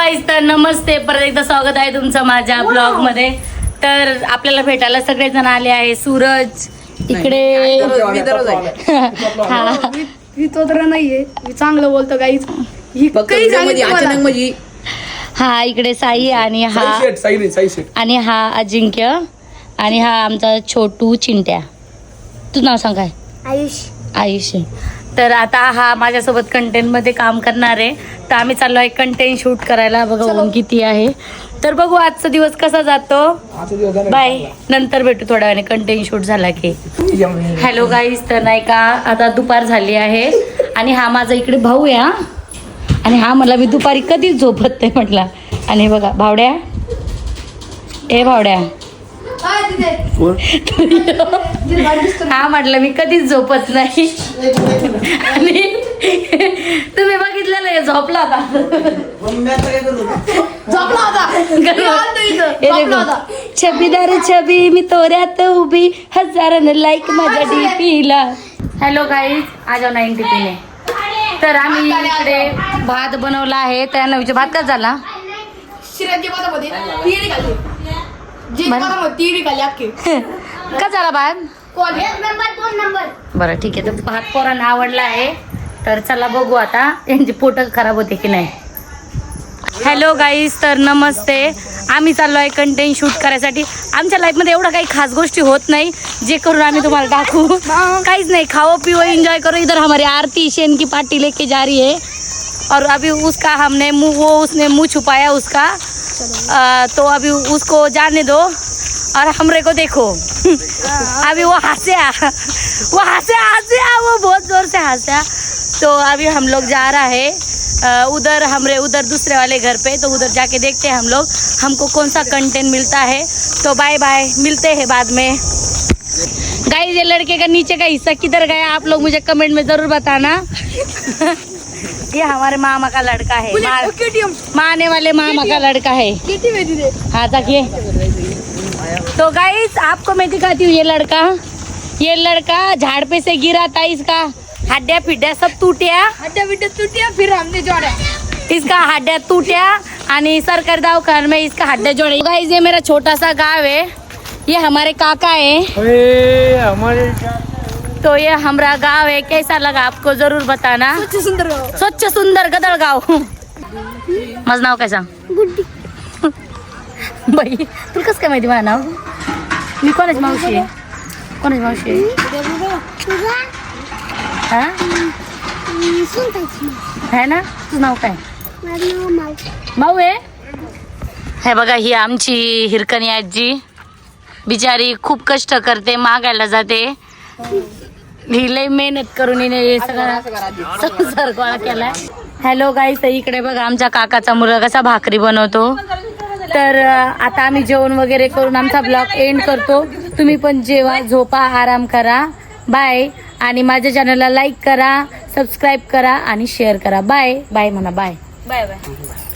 Guys, तर नमस्ते, परत एकदा स्वागत आहे तुमचं माझ्या ब्लॉग मध्ये. तर आपल्याला भेटायला सगळेजण आले आहे. सूरज इकडे मी तो तर नाहीये, मी चांगलं बोलतो गाईज. हा इकडे साई आणि हा अजिंक्य आणि हा आमचा छोटू चिंट्या. तू नाव सांग काय? आयुष. तर आता हा माझ्यासोबत कंटेंट मध्ये काम करणार आहे. तर आम्ही चाललो आहे कंटेंट शूट करायला. बघा ऊन किती आहे. तर बघू आजचा दिवस कसा जातो. बाय, नंतर भेटू थोड्या वेळाने कंटेंट शूट झाला की. हॅलो गाईज, तर नाही का आता दुपार झाली आहे आणि हा माझा इकडे भाऊ आहे हा. आणि हा मला मी दुपारी कधीच झोपत नाही म्हटला. आणि बघा भावड्या, ए भावड्या, हा म्हटलं मी कधीच झोपत नाही. आणि तुम्ही बघितलेलं आहे झोपला होता. छबीदार छबी मी तोऱ्यात उभी, हजारानं लाईक माझ्या डीपीला. हॅलो गाईज, आज 90 पिने. तर आम्ही इकडे भात बनवला आहे. त्यानं विचार भात का झाला का झाला भात? बरं ठीक आहे. तर भात पोरांना आवडला आहे. तर चला बघू आता यांची पोट खराब होते की नाही. हॅलो गाईज, तर नमस्ते. आम्ही चाललो आहे कंटेंट शूट करायसाठी. आमच्या लाईफमध्ये एवढं काही खास गोष्टी होत नाही जे करून आम्ही तुम्हाला टाकू. काहीच नाही, खाओ पिओ एंजॉय करो. इधर हमारी आरती शेन की पार्टी लेके जा रही है और अभी उसका हमने उसने मुंह छुपाया उसका. तो अभी उसको जाने दो और हमरे को देखो. अभी वो हंसा वो बहुत जोर से हंसा. तो अभी हम लोग जा रहा है उधर दूसरे वाले घर पे. तो उधर जाके देखते हैं हम लोग हमको कौन सा कंटेंट मिलता है. तो बाय बाय, मिलते हैं बाद में. गाइस, ये लड़के का नीचे का हिस्सा किधर गया आप लोग मुझे कमेंट में जरूर बताना. ये हमारे मामा का लड़का है, माने वाले मामा का लड़का है. हाँ देखिए. तो गाइस, आपको मैं दिखाती हूँ ये लड़का झाड़ पे से गिरा था. इसका हड्डिया फिड्या सब टूटिया फिर हमने जोड़ा. इसका हड्डिया टूटिया आणि सरकारी दवाखाने में इसका हड्डिया जोड़े. गाइस, ये मेरा छोटा सा गाँव है. ये हमारे काका है. तो ये हमारा गांव है. कैसा लगा आपको जरूर बताना. स्वच्छ सुंदर गदळ गाव. माझं नाव काय सांग बाई. तुला कसं काय माहिती माझं नाव? मी कोणाची मावशी आहे? कोणाची मावशी आहे? हा है ना. तुझं नाव काय? माऊ आहे. हे बघा, ही आमची हिरकणी आजी. बिचारी खूप कष्ट करते, मागायला जाते. ही लई मेहनत करून हिने सगळा संसार गोळा केलाय. हॅलो गाईस, इकडे बघा आमच्या काकाचा मुलगा कसा भाकरी बनवतो. तर आता आम्ही जेवण वगैरे करून आमचा ब्लॉग एंड करतो. तुम्ही पण जेवा, झोपा, आराम करा. बाय. आणि माझ्या चॅनलला लाईक करा, सबस्क्राईब करा आणि शेअर करा. बाय बाय म्हणा. Bye bye bye.